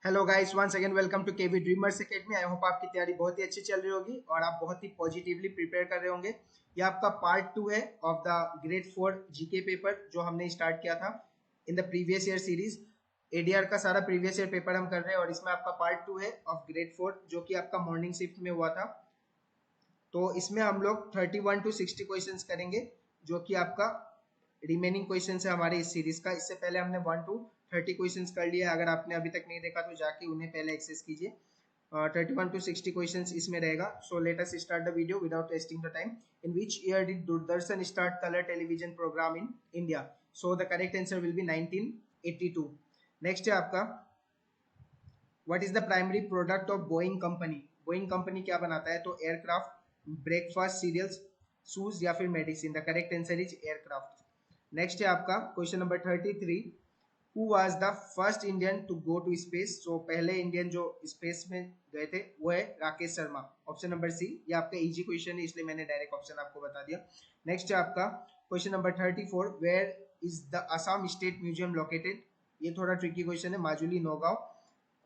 Hello guys, once again welcome to KV dreamers academy. I hope आपकी तैयारी बहुत ही अच्छी चल रही होगी और आप बहुत ही पॉजिटिवली प्रिपेयर कर रहे होंगे। ये आपका पार्ट 2 है of the grade 4 GK paper जो हमने स्टार्ट किया था in the previous year series. ADR का सारा प्रीवियस ईयर पेपर हम कर रहे हैं और इसमें आपका पार्ट 2 है ऑफ ग्रेड 4 जो कि आपका मॉर्निंग शिफ्ट में हुआ था। तो इसमें हम लोग 31 टू 60 क्वेश्चंस करेंगे जो कि आपका रिमेनिंग क्वेश्चन है हमारे इस सीरीज का। इससे पहले हमने 1 टू 30 क्वेश्चंस कर लिए। अगर आपने अभी तक नहीं देखा तो जाके उन्हें पहले एक्सेस कीजिए। 31 टू 60 क्वेश्चंस इसमें रहेगा। So let us start the video without wasting the time. In which year did Doordarshan start colour television programme in India? So the correct answer will be 1982। Next है आपका, what is the primary product of Boeing company? Boeing company क्या बनाता है? तो aircraft, breakfast serials, shoes या फिर medicine. The correct answer is aircraft. Next है आपका question number 33। Who was the first Indian to go to space? So पहले Indian जो स्पेस में गए थे वो है Rakesh Sharma. Option number C. ये आपका इजी क्वेश्चन है इसलिए मैंने डायरेक्ट ऑप्शन आपको बता दिया। नेक्स्ट है आपका question number 34। Where is the Assam state museum located? ये थोड़ा ट्रिकी क्वेश्चन है। माजुली, नौगांव,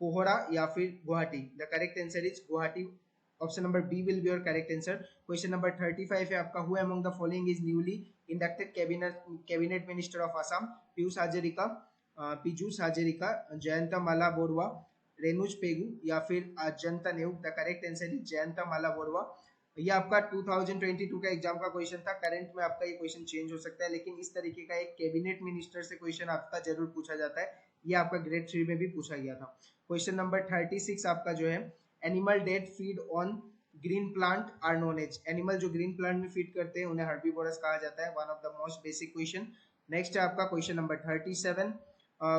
कोहरा या फिर Guwahati. The correct answer is Guwahati. Option number B will be your correct answer. Question number 35 है आपका, who among the following is newly inducted cabinet minister of Assam? Piyush Hazarika, Jayanta Mala Baruah, Ranoj Pegu या फिर Ajanta Nehru. The correct answer is Jayanta Mala Baruah. ये आपका 2022 का एग्जाम का क्वेश्चन था। करंट में आपका ये क्वेश्चन चेंज हो सकता है लेकिन इस तरीके का एक कैबिनेट मिनिस्टर से क्वेश्चन आपका जरूर पूछा जाता है। ये आपका ग्रेड 3 में भी पूछा गया था। क्वेश्चन नंबर 36 आपका जो है, animal that feed on green plant are known as? Animal जो ग्रीन प्लांट में फीड करते हैं उन्हें हर्बीवोरस कहा जाता है। One of the most basic question. Next है आपका question number 37।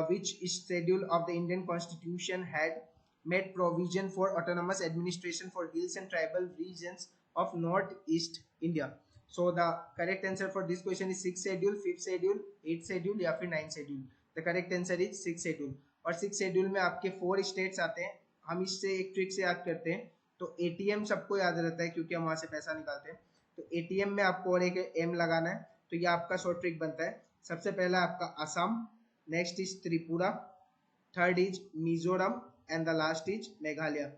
which schedule of the Indian Constitution had made provision for autonomous administration for hills and tribal regions of Northeast India? So the correct answer for this question is 6th schedule, 5th schedule, 8th schedule या फिर 9th schedule. The correct answer is 6th schedule. और 6th schedule में आपके 4 states आते हैं। हम इससे एक ट्रिक से याद करते हैं। तो एटीएम सबको याद रहता है क्योंकि हम वहां से पैसा निकालते हैं। तो एटीएम में आपको और एक एम लगाना है। तो ये आपका शॉर्ट ट्रिक बनता है। सबसे पहला आपका Assam, next is Tripura, third is Mizoram and the last is Meghalaya.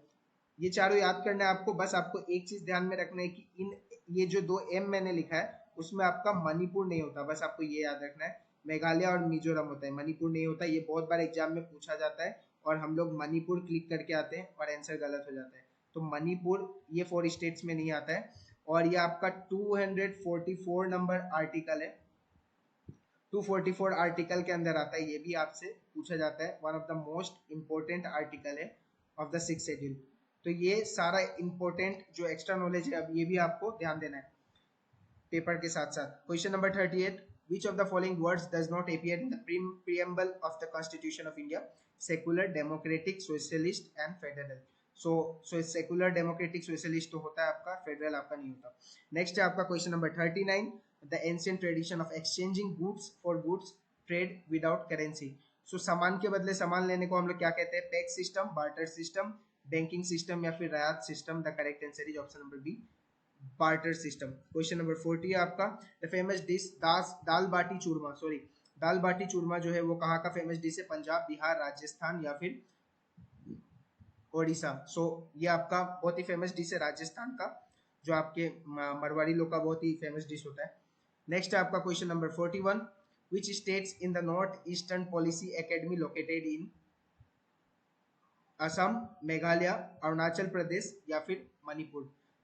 ये चारों याद करना है आपको। बस आपको एक चीज ध्यान में रखना है कि इन ये जो 2 एम मैंने लिखा है उसमें आपका मणिपुर नहीं होता। बस आपको ये याद रखना है। मेघालय और मिजोरम होता है, मणिपुर नहीं होता। ये बहुत बार एग्जाम में पूछा जाता है और हम लोग मणिपुर क्लिक करके आते हैं और आंसर गलत हो जाता है। तो मणिपुर ये 4 स्टेट्स में नहीं आता है। और ये आपका 244 नंबर आर्टिकल है। 244 आर्टिकल के अंदर आता है। ये भी आपसे पूछा जाता है। One of the most important article है ऑफ द 6th शेड्यूल। तो ये सारा इंपोर्टेंट जो एक्स्ट्रा नॉलेज है अब ये भी आपको ध्यान देना है पेपर के साथ साथ। Question number 38। which of the following words does not appear in the preamble of the constitution of India? Secular, democratic, socialist and federal. so secular, democratic, socialist तो होता है आपका, फेडरल आपका नहीं होता। नेक्स्ट है आपका question number 39। the ancient tradition of exchanging goods for goods trade without currency. सो सामान के बदले सामान लेने को हम लोग क्या कहते हैं? Packs system, barter system, banking system या फिर ryot system. The correct answer is option number B, barter system. Question number 40 है आपका, the famous dish dal baati churma, sorry dal baati churma जो है वो कहाँ का फेमस डिश है? पंजाब, बिहार, राजस्थान या फिर ओडिशा। सो ये आपका बहुत ही फेमस डिश है राजस्थान का, जो आपके मरवाड़ी लोग का बहुत ही फेमस डिश होता है। नेक्स्ट है आपका question number 41। Which states in the north eastern policy academy located in? Assam, Meghalaya, Arunachal Pradesh या फिर मणिपुर।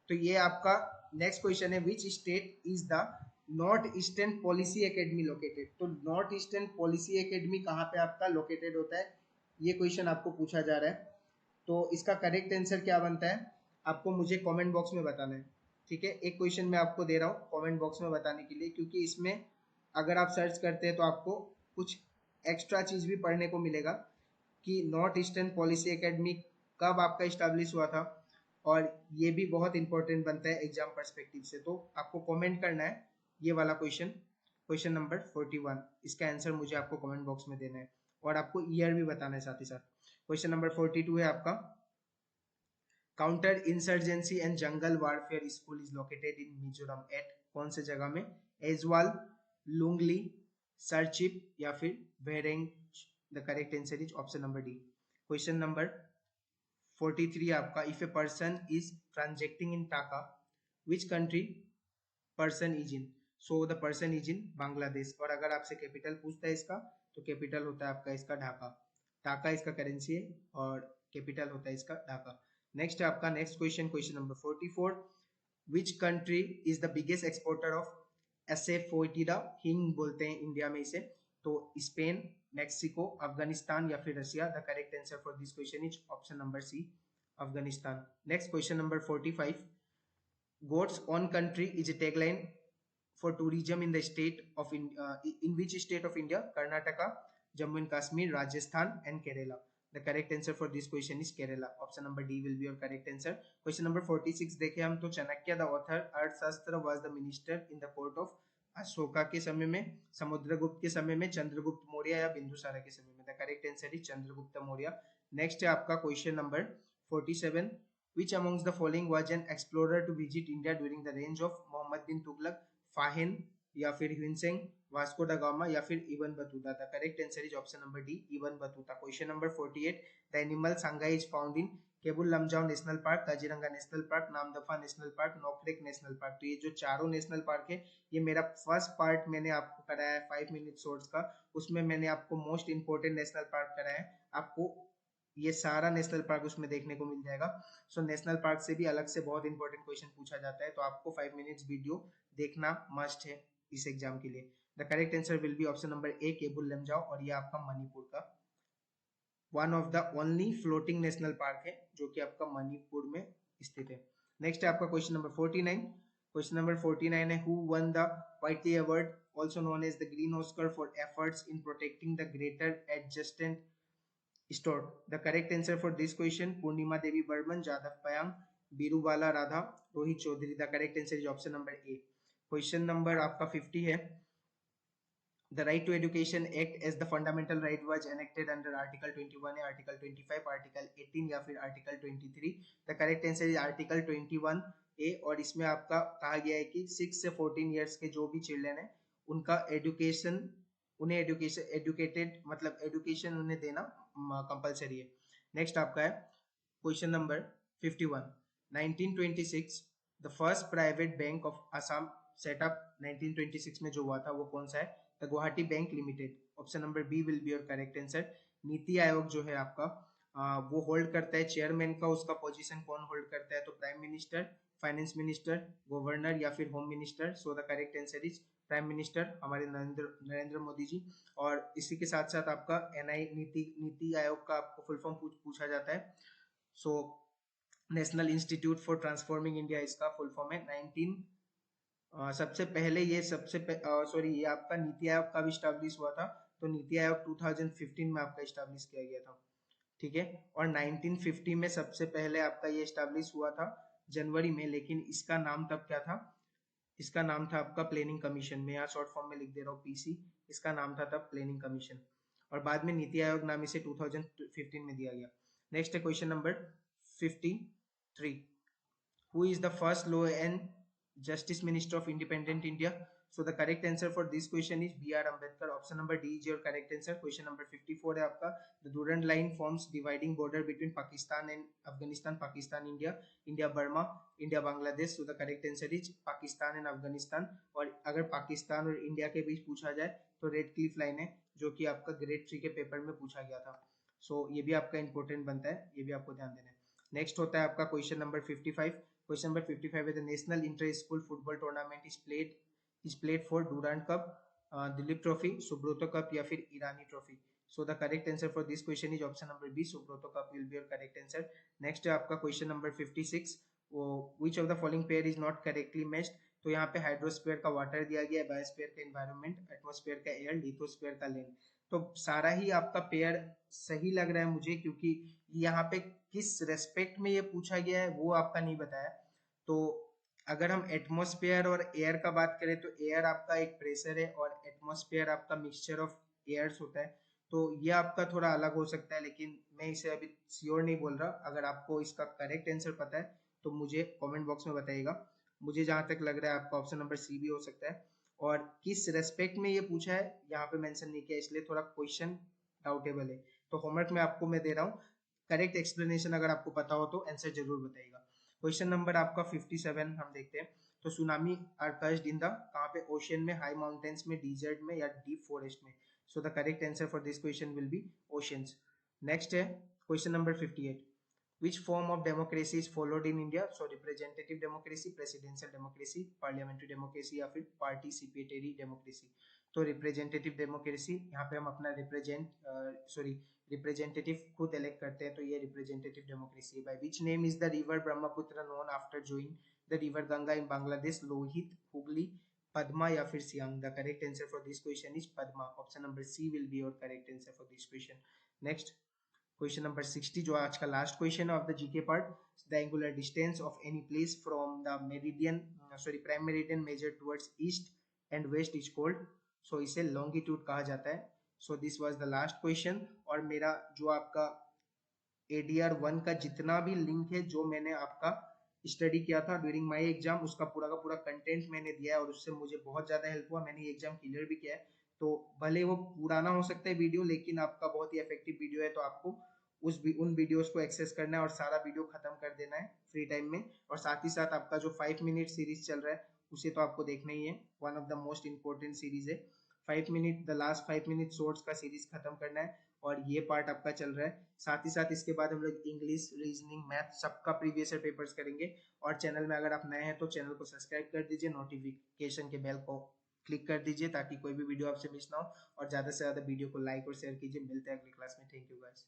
तो ये आपका नेक्स्ट क्वेश्चन है, which state is the north eastern policy academy located? तो नॉर्थ ईस्टर्न पॉलिसी एकेडमी कहाँ पे आपका लोकेटेड होता है? ये क्वेश्चन आपको पूछा जा रहा है। तो इसका करेक्ट आंसर क्या बनता है आपको मुझे कमेंट बॉक्स में बताना है। ठीक है, एक क्वेश्चन मैं आपको दे रहा हूँ कमेंट बॉक्स में बताने के लिए, क्योंकि इसमें अगर आप सर्च करते हैं तो आपको कुछ एक्स्ट्रा चीज भी पढ़ने को मिलेगा कि नॉर्थ ईस्टर्न पॉलिसी एकेडमी कब आपका इस्टेब्लिश हुआ था। और ये भी बहुत इंपॉर्टेंट बनता है एग्जाम पर्सपेक्टिव से। तो आपको कमेंट करना है ये वाला क्वेश्चन, क्वेश्चन नंबर 41। इसका आंसर मुझे आपको कमेंट बॉक्स में देना है और आपको ईयर भी बताना है साथ ही साथ। क्वेश्चन नंबर 42 है आपका, counter insurgency and jungle warfare school is located in Mizoram at? कौन से जगह में? एजवाल, लुंगली, सरचिप या फिर Vairengte. The correct answer is option number D. Question number 43 आपका, if a person is transacting in taka, which country person is in? So the person is in Bangladesh. और अगर आपसे कैपिटल पूछता है इसका, तो कैपिटल होता है आपका इसका ढाका। टाका इसका करेंसी है और कैपिटल होता है इसका ढाका। नेक्स्ट है आपका next question, question number 44, which country is the biggest exporter of asafoetida? हींग बोलते हैं इंडिया में इसे। तो स्पेन, मेक्सिको, अफगानिस्तान या फिर Russia? The correct answer for this question is option number C, Afghanistan. Next question number 45, God's own country is a tagline for tourism in the state of in which state of India? Karnataka, Jammu and Kashmir, Rajasthan and Kerala. The correct answer for this question is Kerala. Option number D will be your correct answer. Question number 46 देखें हम तो, Chanakya the author अर्थशास्त्र was the minister in the court of Ashoka के समय में, समुद्रगुप्त के समय में, चंद्रगुप्त मौर्य या बिंदुसारा के समय में? The correct answer is Chandragupta Maurya. Next है आपका question number 47, which amongst the following was an explorer to visit India during the reign of Muhammad bin Tughlaq? Fahien या फिर ह्यूनसेंग, वास्को दा गामा या फिर Ibn Battuta? The correct answer is option number D, Ibn Battuta. Question number 48, the animal sangai is found in Keibul Lamjao national park, Kaziranga national park, Namdapha national park, Nokrek national park? तो ये जो चारों national park है, ये मेरा first part मैंने आपको कराया है 5 मिनट शॉर्ट्स का, उसमें मैंने आपको मोस्ट इंपोर्टेंट नेशनल पार्क कराया है। आपको ये सारा नेशनल पार्क उसमें देखने को मिल जाएगा। सो नेशनल पार्क से भी अलग से बहुत इंपॉर्टेंट क्वेश्चन पूछा जाता है, तो आपको 5 मिनट्स वीडियो देखना मस्ट है इस एग्जाम के लिए। The correct answer will be option number A, Keibul Lamjao, और ये आपका मणिपुर का one of the only floating national park है जो कि आपका मणिपुर में स्थित है। नेक्स्ट है आपका क्वेश्चन नंबर 49। क्वेश्चन नंबर 49 है, who won the Whitley award also known as the Green Oscar for efforts in protecting the greater adjacent stored? The correct answer for this question, Purnima Devi Burman, Jadav Payang, Birubala Radha, Rohit Chaudhary. The correct answer is option number A. Question number आपका 50 है, The Right to Education Act as the fundamental right was enacted under Article 21 या Article 25, Article 18 या फिर Article 23? The correct answer is Article 21 A, और इसमें आपका कहा गया है कि 6 से 14 ईयर्स के जो भी चिल्ड्रन है उनका एजुकेशन, उन्हें एजुकेटेड मतलब एजुकेशन उन्हें देना कंपलसरी है। नेक्स्ट आपका है question number 51, 1926 the first private bank of Assam set up 1926 में जो हुआ था वो कौन सा है? The Guwahati bank limited. Option number B will be your correct answer. NITI Aayog जो है आपका वो होल्ड करता है चेयरमैन का, उसका पोजीशन कौन होल्ड करता है? तो prime minister, finance minister, governor या फिर home minister? So the correct answer is prime minister, हमारे नरेंद्र मोदी जी। और इसी के साथ साथ आपका एनआई नीति आयोग का आपको फुल फॉर्म पूछा जाता है। So national institute for transforming India इसका फुल फॉर्म है। 19 सबसे पहले ये सॉरी ये आपका नीति आयोग का भी स्टैब्लिश हुआ था, तो नीति आयोग 2015 में आपका स्टैब्लिश किया गया था, ठीक है। और 1950 में सबसे पहले आपका ये स्टैब्लिश हुआ था जनवरी में, लेकिन इसका नाम तब क्या था? इसका नाम था आपका प्लानिंग कमीशन। मैं यहाँ शॉर्ट फॉर्म में लिख दे रहा हूँ पीसी, इसका नाम था तब प्लानिंग कमीशन, और बाद में नीति आयोग नाम इसे 2015 में दिया गया। नेक्स्ट है question number 53, who is the first law and justice minister of independent India? So the correct answer for this question is B.R. Ambedkar. Option number D is your correct answer. Question number 54 है आपका, the Durand line forms dividing border between Pakistan and Afghanistan, Pakistan India, India Burma, India Bangladesh. So the correct answer is Pakistan and Afghanistan. और अगर पाकिस्तान और India के बीच पूछा जाए तो red Cliff line है, जो कि आपका ग्रेड 3 के पेपर में पूछा गया था। सो ये भी आपका इंपॉर्टेंट बनता है, ये भी आपको ध्यान देना है। नेक्स्ट होता है आपका क्वेश्चन नंबर 55। क्वेश्चन नंबर 55 है, the national inter school football tournament is played for Durand cup, Dilip trophy, Subroto cup या फिर Irani trophy? So the correct answer for this question is option number B, Subroto cup will be your correct answer. Next है आपका question number 56, which of the following pair is not correctly matched? तो यहाँ पे hydrosphere का water दिया गया है, biosphere का एनवायरनमेंट, एटमॉस्फेयर का एयर, लिथोस्फीयर का लैंड। तो सारा ही आपका पेयर सही लग रहा है मुझे, क्योंकि यहाँ पे किस रेस्पेक्ट में ये पूछा गया है वो आपका नहीं बताया। तो अगर हम एटमॉस्फेयर और एयर का बात करें तो एयर आपका एक प्रेशर है और एटमॉस्फेयर आपका मिक्सचर ऑफ एयर्स होता है, तो ये आपका थोड़ा अलग हो सकता है, लेकिन मैं इसे अभी श्योर नहीं बोल रहा। अगर आपको इसका करेक्ट आंसर पता है तो मुझे कमेंट बॉक्स में बताइएगा। मुझे जहां तक लग रहा है आपका ऑप्शन नंबर सी भी हो सकता है, और किस रेस्पेक्ट में ये पूछा है यहाँ पे मेंशन नहीं किया, इसलिए थोड़ा क्वेश्चन डाउटेबल है। तो होमवर्क में आपको मैं दे रहा हूँ, करेक्ट एक्सप्लेनेशन अगर आपको पता हो तो आंसर जरूर बताइएगा। क्वेश्चन नंबर आपका 57 हम देखते हैं। तो tsunami are caused in the, कहाँ पे, ओशन में, हाई माउंटेन्स में, डिजर्ट में या डीप फॉरेस्ट में। सो the correct answer for this question will be oceans. Next है question number 58, which form of democracy is followed in India? So representative democracy, presidential democracy, parliamentary democracy या फिर participatory democracy। तो representative democracy, यहाँ पे हम अपना representative खुद elect करते हैं, तो ये रिप्रेजेंटेटिव डेमोक्रेसी है। By which name is the river Brahmaputra known after joining the river Ganga in Bangladesh? Lohit, Hooghly, Padma या फिर Siang? The correct answer for this question is Padma. Option number C will be your correct answer for this question. Next question number 60, जो आज का last question of the GK part, the angular distance of any place from the meridian prime meridian measure towards east and west is called, so इसे longitude कहा जाता है। So this was the last question. और मेरा जो आपका ADR 1 का जितना भी लिंक है, जो मैंने आपका स्टडी किया था ड्यूरिंग माय एग्जाम, उसका पूरा का पूरा कंटेंट मैंने दिया है और उससे मुझे बहुत ज्यादा हेल्प हुआ। मैंने ये एग्जाम क्लियर भी किया है। तो भले वो पुराना हो सकता है वीडियो, लेकिन आपका बहुत ही इफेक्टिव वीडियो है, तो आपको उन वीडियोस को एक्सेस करना है और सारा वीडियो खत्म कर देना है फ्री टाइम में। और साथ ही साथ आपका जो 5 मिनट सीरीज चल रहा है, उसे तो आपको देखना ही है। One of the most important series है। 5 minute, the last 5 minute shorts का सीरीज खत्म करना है और ये पार्ट आपका चल रहा है। साथ ही साथ इसके बाद हम लोग इंग्लिश, रीजनिंग, मैथ सबका प्रीवियस ईयर पेपर्स करेंगे। और चैनल में अगर आप नए हैं तो चैनल को सब्सक्राइब कर दीजिए, नोटिफिकेशन के बेल को क्लिक कर दीजिए ताकि कोई भी वीडियो आपसे मिस ना हो। और ज्यादा से ज्यादा वीडियो को लाइक और शेयर कीजिए। मिलते हैं अगली क्लास में। Thank you guys.